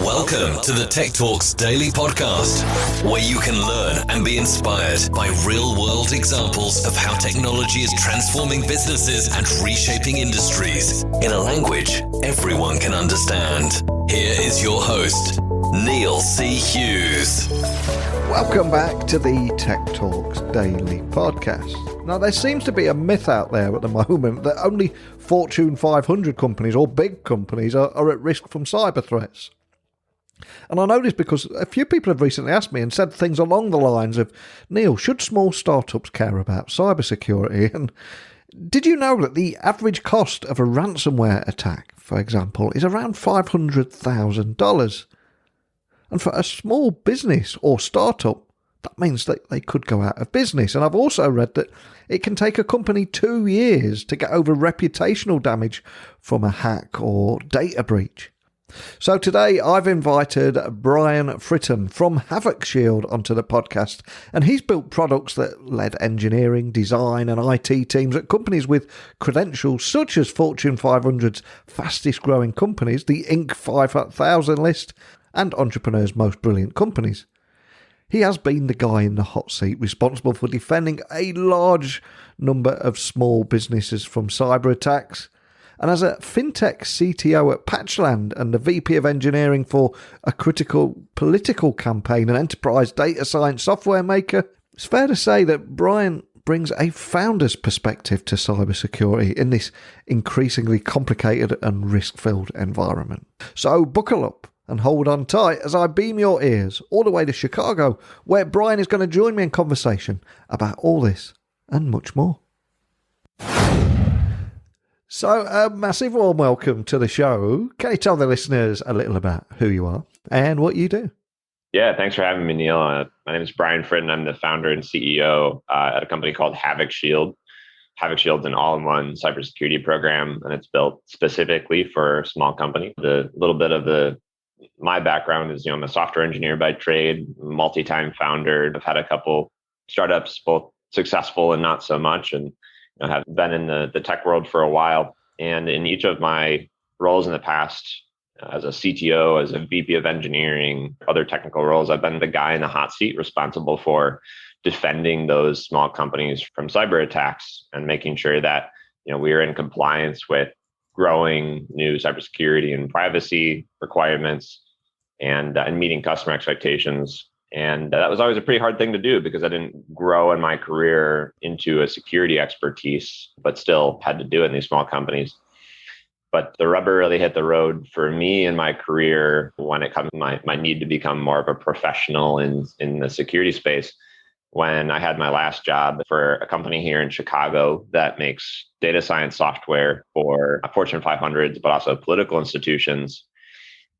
Welcome to the Tech Talks Daily Podcast, where you can learn and be inspired by real-world examples of how technology is transforming businesses and reshaping industries in a language everyone can understand. Here is your host, Neil C. Hughes. Welcome back to the Tech Talks Daily Podcast. Now, there seems to be a myth out there at the moment that only Fortune 500 companies or big companies are at risk from cyber threats. And I know this because a few people have recently asked me and said things along the lines of, Neil, should small startups care about cybersecurity? And did you know that the average cost of a ransomware attack, for example, is around $500,000? And for a small business or startup, that means that they could go out of business. And I've also read that it can take a company 2 years to get over reputational damage from a hack or data breach. So today I've invited Brian Fritton from Havoc Shield onto the podcast, and he's built products that led engineering, design and IT teams at companies with credentials such as Fortune 500's fastest growing companies, the Inc. 5000 list, and Entrepreneur's Most Brilliant Companies. He has been the guy in the hot seat responsible for defending a large number of small businesses from cyber attacks. And as a fintech CTO at Patchland and the VP of engineering for a critical political campaign and enterprise data science software maker, it's fair to say that Brian brings a founder's perspective to cybersecurity in this increasingly complicated and risk-filled environment. So buckle up and hold on tight as I beam your ears all the way to Chicago, where Brian is going to join me in conversation about all this and much more. So, a massive warm welcome to the show. Can you tell the listeners a little about who you are and what you do? Yeah, thanks for having me, Neil. My name is Brian Fritton. I'm the founder and CEO at a company called Havoc Shield. Havoc Shield is an all-in-one cybersecurity program, and it's built specifically for small companies. The little bit of my background is, I'm a software engineer by trade, multi-time founder. I've had a couple startups, both successful and not so much, and have been in the tech world for a while. And in each of my roles in the past, as a CTO, as a VP of engineering, other technical roles, I've been the guy in the hot seat responsible for defending those small companies from cyber attacks and making sure that we are in compliance with growing new cybersecurity and privacy requirements and meeting customer expectations. And that was always a pretty hard thing to do because I didn't grow in my career into a security expertise, but still had to do it in these small companies. But the rubber really hit the road for me in my career when it comes to my need to become more of a professional in the security space. When I had my last job for a company here in Chicago that makes data science software for Fortune 500s, but also political institutions.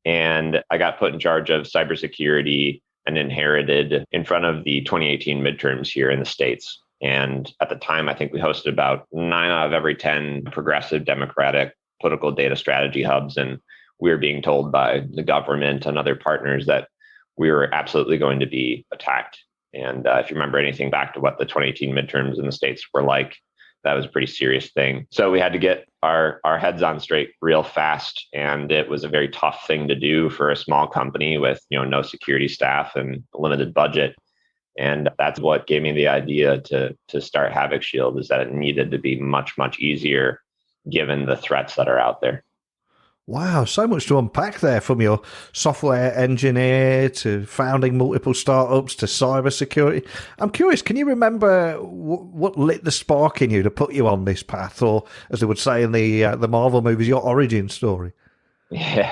And I got put in charge of cybersecurity and inherited in front of the 2018 midterms here in the States. And at the time, I think we hosted about 9 out of every 10 progressive Democratic political data strategy hubs. And we were being told by the government and other partners that we were absolutely going to be attacked. And if you remember anything back to what the 2018 midterms in the States were like, that was a pretty serious thing. So we had to get our heads on straight real fast. And it was a very tough thing to do for a small company with no security staff and limited budget. And that's what gave me the idea to start Havoc Shield, is that it needed to be much, much easier given the threats that are out there. Wow, so much to unpack there, from your software engineer to founding multiple startups to cybersecurity. I'm curious, can you remember what lit the spark in you to put you on this path, or as they would say in the Marvel movies, your origin story? Yeah,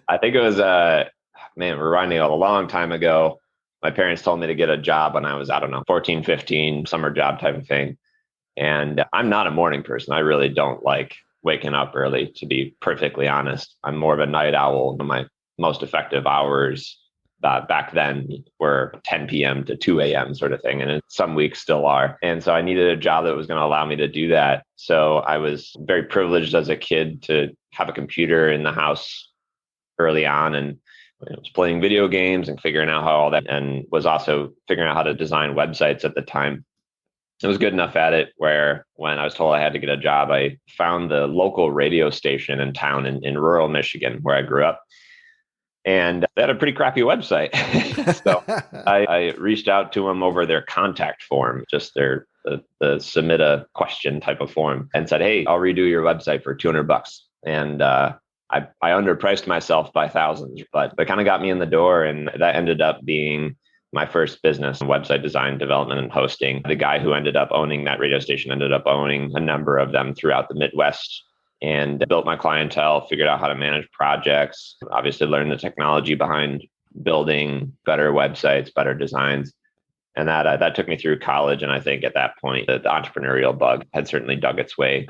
I think it was, we're running a long time ago. My parents told me to get a job when I was, 14, 15, summer job type of thing. And I'm not a morning person. I really don't like waking up early, to be perfectly honest. I'm more of a night owl. My most effective hours back then were 10 p.m. to 2 a.m. sort of thing. And some weeks still are. And so I needed a job that was going to allow me to do that. So I was very privileged as a kid to have a computer in the house early on, and was playing video games and figuring out how all that, and was also figuring out how to design websites at the time. I was good enough at it where when I was told I had to get a job, I found the local radio station in town in rural Michigan where I grew up. and they had a pretty crappy website. So I reached out to them over their contact form, just the submit a question type of form, and said, "Hey, I'll redo your website for $200." And I underpriced myself by thousands, but they kind of got me in the door, and that ended up being my first business in website design, development, and hosting. The guy who ended up owning that radio station ended up owning a number of them throughout the Midwest, and built my clientele, figured out how to manage projects, obviously learned the technology behind building better websites, better designs. And that took me through college. And I think at that point, the entrepreneurial bug had certainly dug its way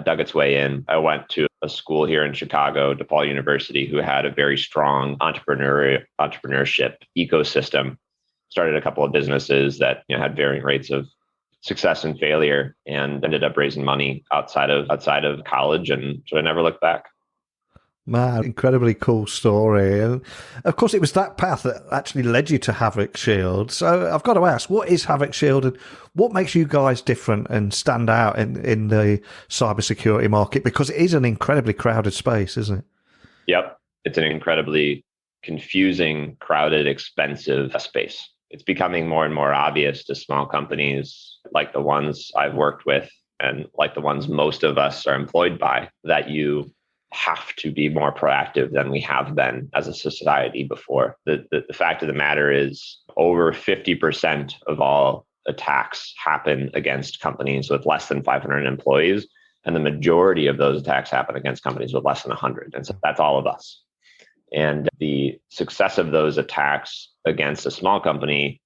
in. I went to a school here in Chicago, DePaul University, who had a very strong entrepreneurship ecosystem. Started a couple of businesses that had varying rates of success and failure, and ended up raising money outside of college, and so I never looked back. Man, incredibly cool story. And of course, it was that path that actually led you to Havoc Shield. So I've got to ask, what is Havoc Shield, and what makes you guys different and stand out in the cybersecurity market? Because it is an incredibly crowded space, isn't it? Yep. It's an incredibly confusing, crowded, expensive space. It's becoming more and more obvious to small companies like the ones I've worked with and like the ones most of us are employed by, that you have to be more proactive than we have been as a society before. The fact of the matter is over 50% of all attacks happen against companies with less than 500 employees. And the majority of those attacks happen against companies with less than 100. And so that's all of us. And the success of those attacks against a small company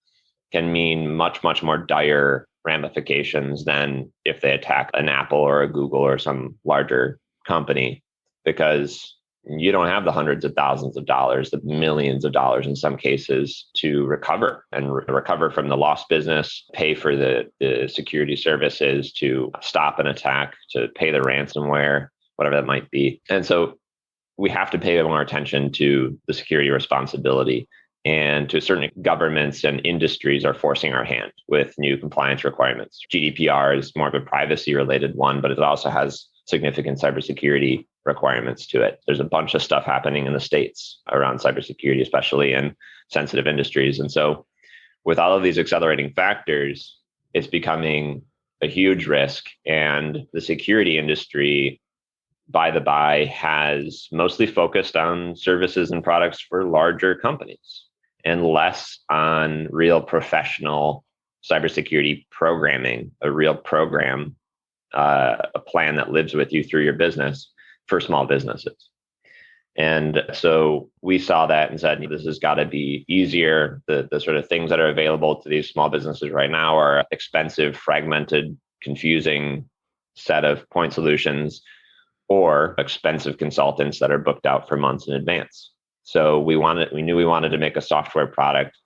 can mean much, much more dire ramifications than if they attack an Apple or a Google or some larger company, because you don't have the hundreds of thousands of dollars, the millions of dollars in some cases to recover and recover from the lost business, pay for the security services, to stop an attack, to pay the ransomware, whatever that might be. And so we have to pay more attention to the security responsibility. And to a certain extent, governments and industries are forcing our hand with new compliance requirements. GDPR is more of a privacy related one, but it also has significant cybersecurity requirements to it. There's a bunch of stuff happening in the States around cybersecurity, especially in sensitive industries. And so with all of these accelerating factors, it's becoming a huge risk. And the security industry, by the by, has mostly focused on services and products for larger companies and less on real professional cybersecurity programming, a real program, a plan that lives with you through your business for small businesses. And so we saw that and said, this has got to be easier. The sort of things that are available to these small businesses right now are expensive, fragmented, confusing set of point solutions, or expensive consultants that are booked out for months in advance. So we knew we wanted to make a software product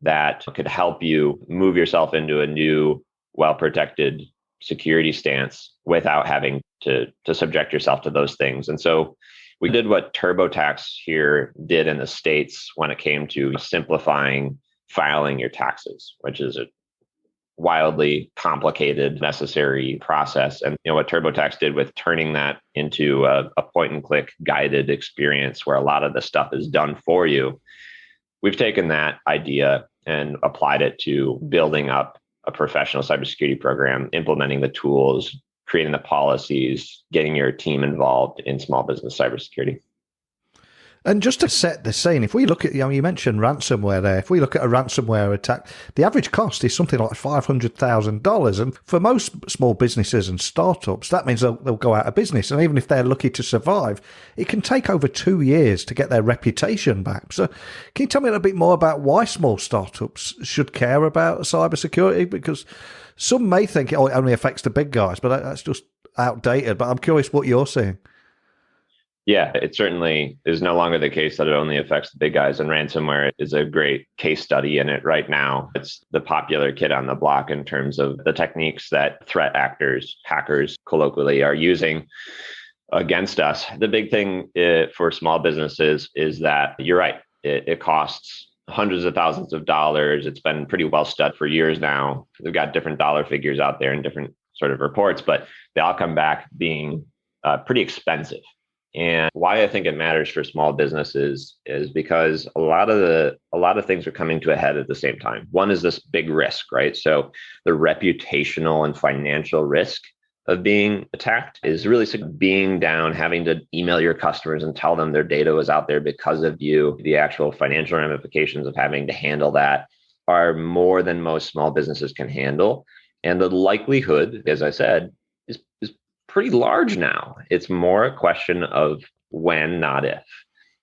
that could help you move yourself into a new, well-protected security stance without having to subject yourself to those things. And so we did what TurboTax here did in the States when it came to simplifying filing your taxes, which is a wildly complicated, necessary process. And what TurboTax did with turning that into a point and click guided experience where a lot of the stuff is done for you, we've taken that idea and applied it to building up a professional cybersecurity program, implementing the tools, creating the policies, getting your team involved in small business cybersecurity. And just to set the scene, if we look at, you mentioned ransomware there. If we look at a ransomware attack, the average cost is something like $500,000. And for most small businesses and startups, that means they'll go out of business. And even if they're lucky to survive, it can take over 2 years to get their reputation back. So can you tell me a little bit more about why small startups should care about cybersecurity? Because some may think it only affects the big guys, but that's just outdated. But I'm curious what you're seeing. Yeah, it certainly is no longer the case that it only affects the big guys, and ransomware is a great case study in it right now. It's the popular kid on the block in terms of the techniques that threat actors, hackers colloquially, are using against us. The big thing for small businesses is that you're right. It costs hundreds of thousands of dollars. It's been pretty well studied for years now. We've got different dollar figures out there and different sort of reports, but they all come back being pretty expensive. And why I think it matters for small businesses is because a lot of things are coming to a head at the same time. One is this big risk, right? So the reputational and financial risk of being attacked is really being down, having to email your customers and tell them their data was out there because of you. The actual financial ramifications of having to handle that are more than most small businesses can handle. And the likelihood, as I said, is pretty large now. It's more a question of when, not if.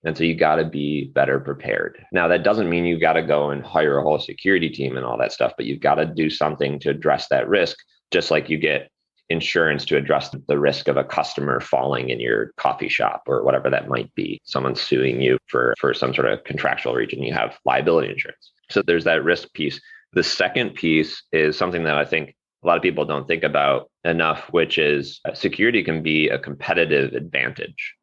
And so you got to be better prepared. Now, that doesn't mean you got to go and hire a whole security team and all that stuff, but you've got to do something to address that risk, just like you get insurance to address the risk of a customer falling in your coffee shop or whatever that might be. Someone's suing you for some sort of contractual region. You have liability insurance. So there's that risk piece. The second piece is something that I think a lot of people don't think about enough, which is security can be a competitive advantage.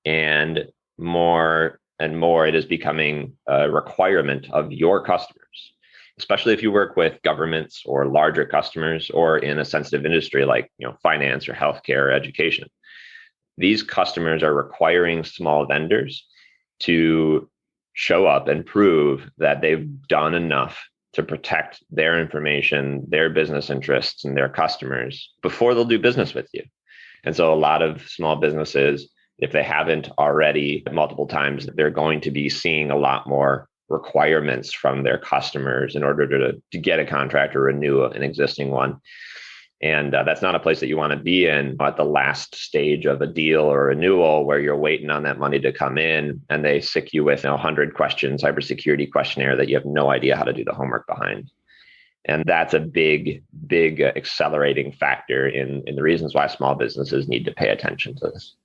And more and more, it is becoming a requirement of your customers, especially if you work with governments or larger customers or in a sensitive industry like finance or healthcare or education. These customers are requiring small vendors to show up and prove that they've done enough to protect their information, their business interests, and their customers before they'll do business with you. And so a lot of small businesses, if they haven't already multiple times, they're going to be seeing a lot more requirements from their customers in order to get a contract or renew an existing one. And that's not a place that you want to be in at the last stage of a deal or renewal where you're waiting on that money to come in and they sick you with 100 question cybersecurity questionnaire that you have no idea how to do the homework behind. And that's a big accelerating factor in the reasons why small businesses need to pay attention to this.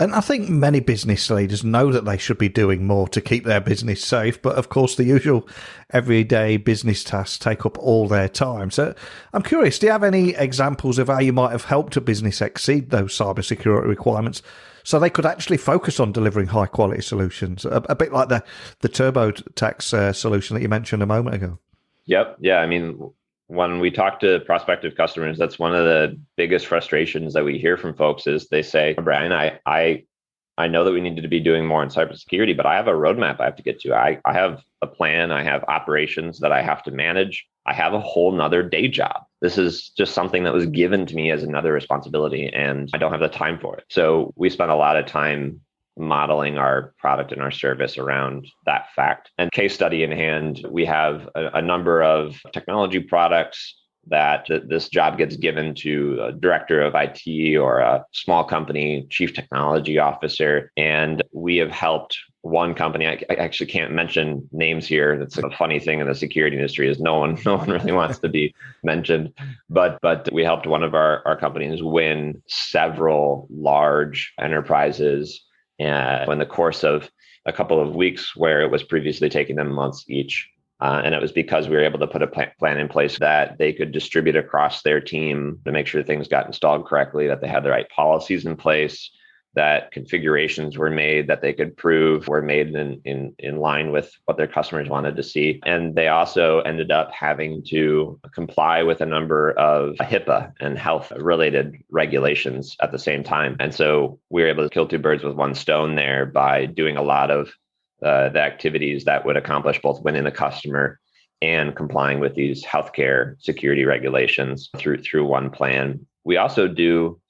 And I think many business leaders know that they should be doing more to keep their business safe. But of course, the usual everyday business tasks take up all their time. So I'm curious, do you have any examples of how you might have helped a business exceed those cybersecurity requirements so they could actually focus on delivering high quality solutions? A bit like the TurboTax solution that you mentioned a moment ago. Yep. Yeah. I mean, when we talk to prospective customers, that's one of the biggest frustrations that we hear from folks is they say, Brian, I know that we need to be doing more in cybersecurity, but I have a roadmap I have to get to. I have a plan. I have operations that I have to manage. I have a whole nother day job. This is just something that was given to me as another responsibility, and I don't have the time for it. So we spent a lot of time modeling our product and our service around that fact. And case study in hand, we have a number of technology products that this job gets given to a director of IT or a small company, chief technology officer. And we have helped one company. I actually can't mention names here. That's a funny thing in the security industry is no one really wants to be mentioned. But we helped one of our companies win several large enterprises in the course of a couple of weeks where it was previously taking them months each. And it was because we were able to put a plan in place that they could distribute across their team to make sure things got installed correctly, that they had the right policies in place, that configurations were made that they could prove were made in line with what their customers wanted to see. And they also ended up having to comply with a number of HIPAA and health related regulations at the same time. And so we were able to kill two birds with one stone there by doing a lot of the activities that would accomplish both winning the customer and complying with these healthcare security regulations through one plan. We also do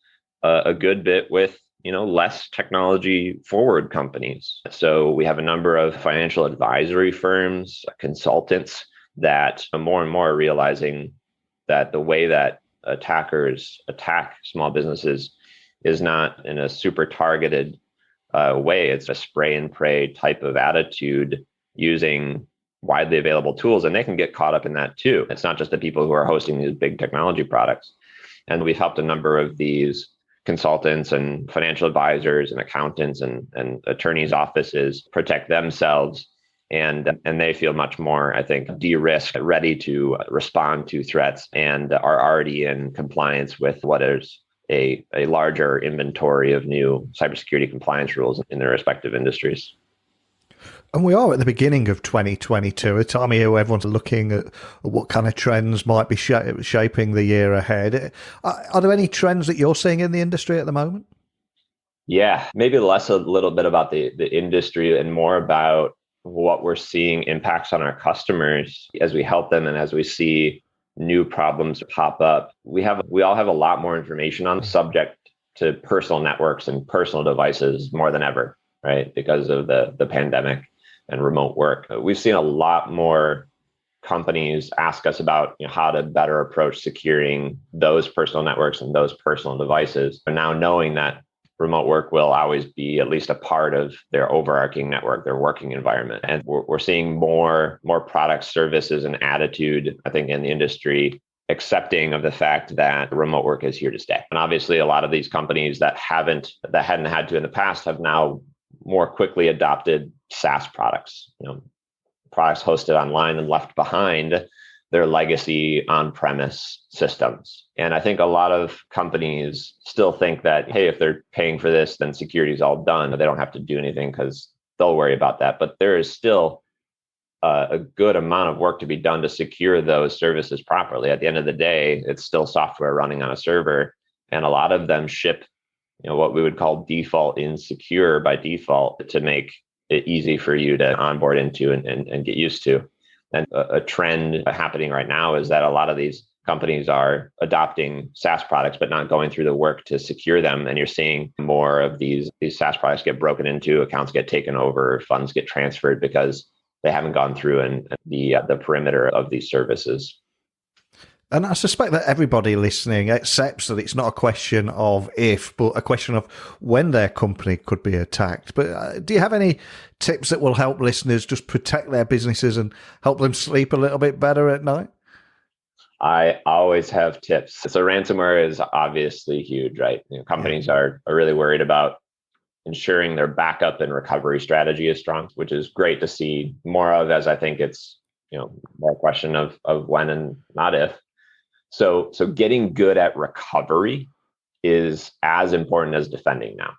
a good bit with less technology forward companies. So we have a number of financial advisory firms, consultants that more and more are realizing that the way that attackers attack small businesses is not in a super targeted way. It's a spray and pray type of attitude using widely available tools, and they can get caught up in that too. It's not just the people who are hosting these big technology products. And we've helped a number of these consultants and financial advisors and accountants and attorneys' offices protect themselves. And they feel much more, I think, de-risked, ready to respond to threats, and are already in compliance with what is a larger inventory of new cybersecurity compliance rules in their respective industries. And we are at the beginning of 2022, a time of year where everyone's looking at what kind of trends might be shaping the year ahead. Are there any trends that you're seeing in the industry at the moment? Yeah, maybe less a little bit about the industry and more about what we're seeing impacts on our customers as we help them and as we see new problems pop up. We all have a lot more information on the subject to personal networks and personal devices more than ever, right? Because of the pandemic and remote work. We've seen a lot more companies ask us about how to better approach securing those personal networks and those personal devices. And now knowing that remote work will always be at least a part of their overarching network, their working environment. And we're seeing more products, services, and attitude, I think, in the industry accepting of the fact that remote work is here to stay. And obviously a lot of these companies that hadn't had to in the past have now more quickly adopted SaaS products, products hosted online and left behind their legacy on-premise systems. And I think a lot of companies still think that, hey, if they're paying for this, then security is all done. They don't have to do anything because they'll worry about that. But there is still a good amount of work to be done to secure those services properly. At the end of the day, it's still software running on a server. And a lot of them ship, what we would call default insecure by default to make it easy for you to onboard into and get used to. And a trend happening right now is that a lot of these companies are adopting SaaS products, but not going through the work to secure them. And you're seeing more of these SaaS products get broken into, accounts get taken over, funds get transferred because they haven't gone through and the perimeter of these services. And I suspect that everybody listening accepts that it's not a question of if, but a question of when their company could be attacked. But do you have any tips that will help listeners just protect their businesses and help them sleep a little bit better at night? I always have tips. So ransomware is obviously huge, right? Companies are really worried about ensuring their backup and recovery strategy is strong, which is great to see more of, as I think it's more a question of when and not if. So getting good at recovery is as important as defending now,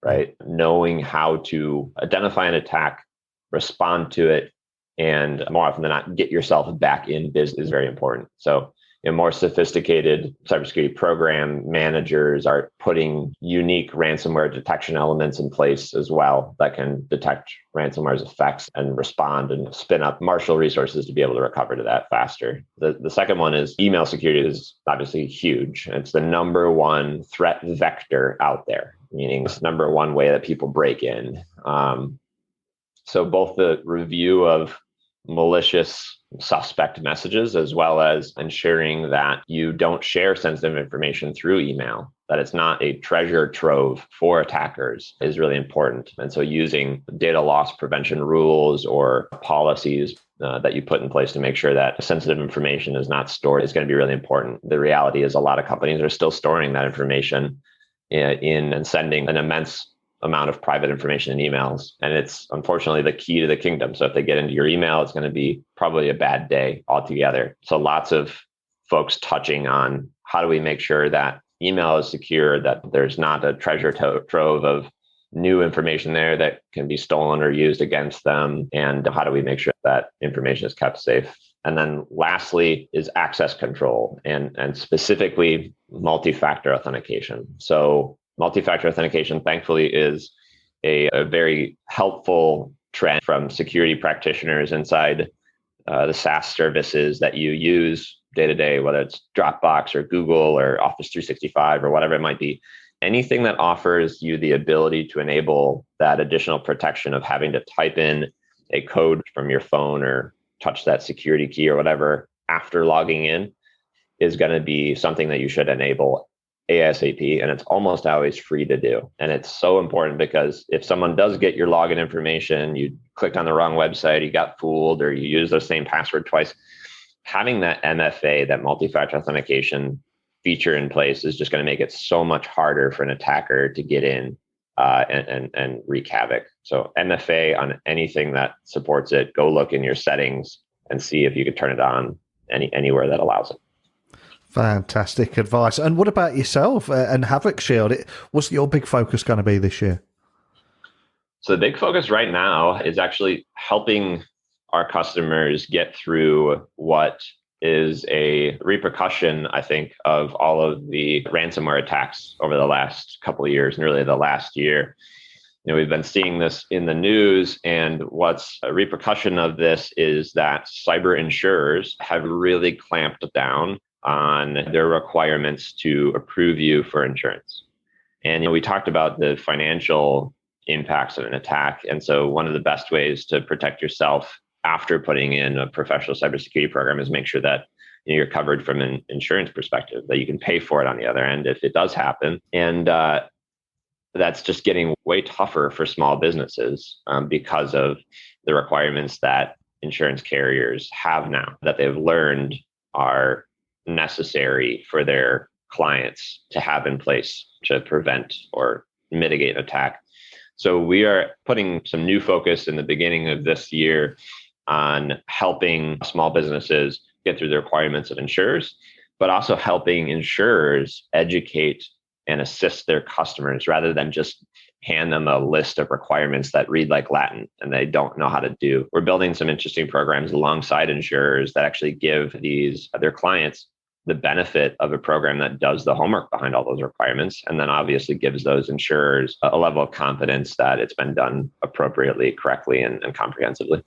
right? Knowing how to identify an attack, respond to it, and more often than not, get yourself back in business is very important. So more sophisticated cybersecurity program managers are putting unique ransomware detection elements in place as well that can detect ransomware's effects and respond and spin up marshal resources to be able to recover to that faster. The second one is email security is obviously huge. It's the number one threat vector out there, meaning it's the number one way that people break in. So both the review of malicious suspect messages, as well as ensuring that you don't share sensitive information through email, that it's not a treasure trove for attackers, is really important. And so using data loss prevention rules or policies that you put in place to make sure that sensitive information is not stored is going to be really important. The reality is a lot of companies are still storing that information in and sending an immense amount of private information in emails. And it's unfortunately the key to the kingdom. So if they get into your email, it's going to be probably a bad day altogether. So lots of folks touching on how do we make sure that email is secure, that there's not a treasure trove of new information there that can be stolen or used against them. And how do we make sure that information is kept safe? And then lastly is access control and specifically multi-factor authentication. So multi-factor authentication, thankfully, is a very helpful trend from security practitioners inside the SaaS services that you use day to day, whether it's Dropbox or Google or Office 365 or whatever it might be. Anything that offers you the ability to enable that additional protection of having to type in a code from your phone or touch that security key or whatever after logging in is going to be something that you should enable ASAP, and it's almost always free to do. And it's so important because if someone does get your login information, you clicked on the wrong website, you got fooled, or you use the same password twice, having that MFA, that multi-factor authentication feature in place is just going to make it so much harder for an attacker to get in and wreak havoc. So MFA on anything that supports it, go look in your settings and see if you can turn it on anywhere that allows it. Fantastic advice. And what about yourself and Havoc Shield? What's your big focus going to be this year? So the big focus right now is actually helping our customers get through what is a repercussion, I think, of all of the ransomware attacks over the last couple of years and really the last year. We've been seeing this in the news, and what's a repercussion of this is that cyber insurers have really clamped down on their requirements to approve you for insurance. And we talked about the financial impacts of an attack. And so one of the best ways to protect yourself after putting in a professional cybersecurity program is make sure that you're covered from an insurance perspective, that you can pay for it on the other end if it does happen. And that's just getting way tougher for small businesses because of the requirements that insurance carriers have now, that they've learned are necessary for their clients to have in place to prevent or mitigate an attack. So we are putting some new focus in the beginning of this year on helping small businesses get through the requirements of insurers, but also helping insurers educate and assist their customers rather than just hand them a list of requirements that read like Latin and they don't know how to do. We're building some interesting programs alongside insurers that actually give their clients the benefit of a program that does the homework behind all those requirements, and then obviously gives those insurers a level of confidence that it's been done appropriately, correctly, and comprehensively.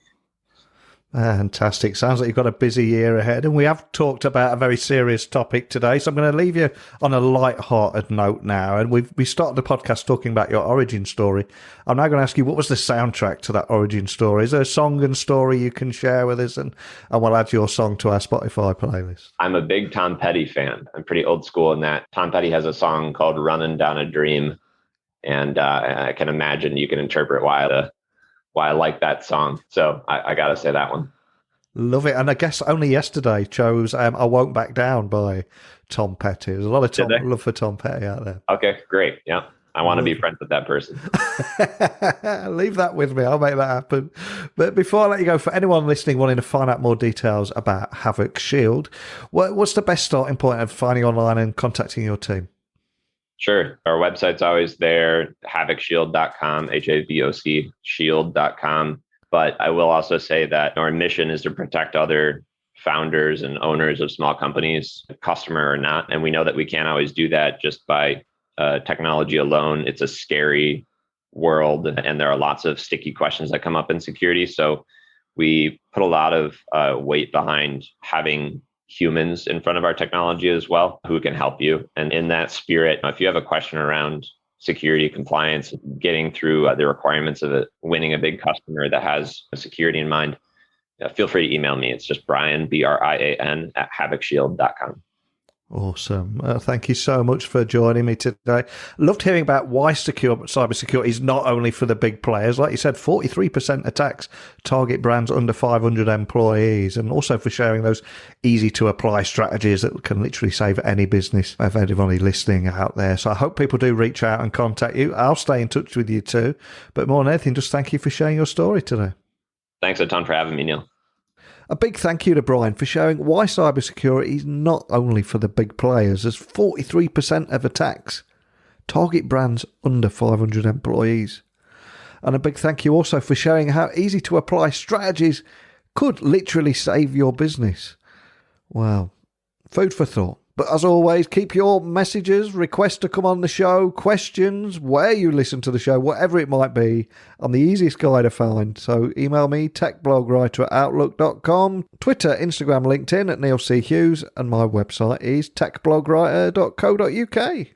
Fantastic. Sounds like you've got a busy year ahead. And we have talked about a very serious topic today. So I'm going to leave you on a light-hearted note now. And we started the podcast talking about your origin story. I'm now going to ask you, what was the soundtrack to that origin story? Is there a song and story you can share with us? And we'll add your song to our Spotify playlist. I'm a big Tom Petty fan. I'm pretty old school in that. Tom Petty has a song called Running Down a Dream. And I can imagine you can interpret why I like that song. So I got to say that one. Love it. And I guess only yesterday chose I Won't Back Down by Tom Petty. There's a lot of love for Tom Petty out there. Okay, great. Yeah. I want to be friends with that person. Leave that with me. I'll make that happen. But before I let you go, for anyone listening wanting to find out more details about Havoc Shield, what's the best starting point of finding online and contacting your team? Sure. Our website's always there, havocshield.com, HAVOC shield.com. But I will also say that our mission is to protect other founders and owners of small companies, customer or not. And we know that we can't always do that just by technology alone. It's a scary world, and there are lots of sticky questions that come up in security. So we put a lot of weight behind having humans in front of our technology as well, who can help you. And in that spirit, if you have a question around security compliance, getting through the requirements of winning a big customer that has security in mind, feel free to email me. It's just Brian, BRIAN, @havocshield.com. Awesome. Thank you so much for joining me today. Loved hearing about why cybersecurity is not only for the big players. Like you said, 43% attacks target brands under 500 employees, and also for sharing those easy to apply strategies that can literally save any business of anybody listening out there. So I hope people do reach out and contact you. I'll stay in touch with you too. But more than anything, just thank you for sharing your story today. Thanks a ton for having me, Neil. A big thank you to Brian for showing why cybersecurity is not only for the big players, as 43% of attacks target brands under 500 employees. And a big thank you also for showing how easy to apply strategies could literally save your business. Wow, food for thought. But as always, keep your messages, requests to come on the show, questions, where you listen to the show, whatever it might be. I'm the easiest guy to find. So email me, techblogwriter@outlook.com, Twitter, Instagram, LinkedIn at Neil C. Hughes, and my website is techblogwriter.co.uk.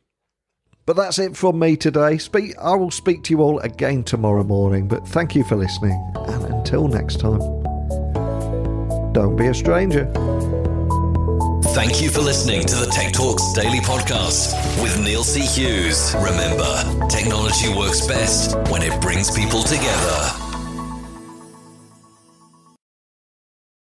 But that's it from me today. I will speak to you all again tomorrow morning, but thank you for listening. And until next time, don't be a stranger. Thank you for listening to the Tech Talks Daily Podcast with Neil C. Hughes. Remember, technology works best when it brings people together.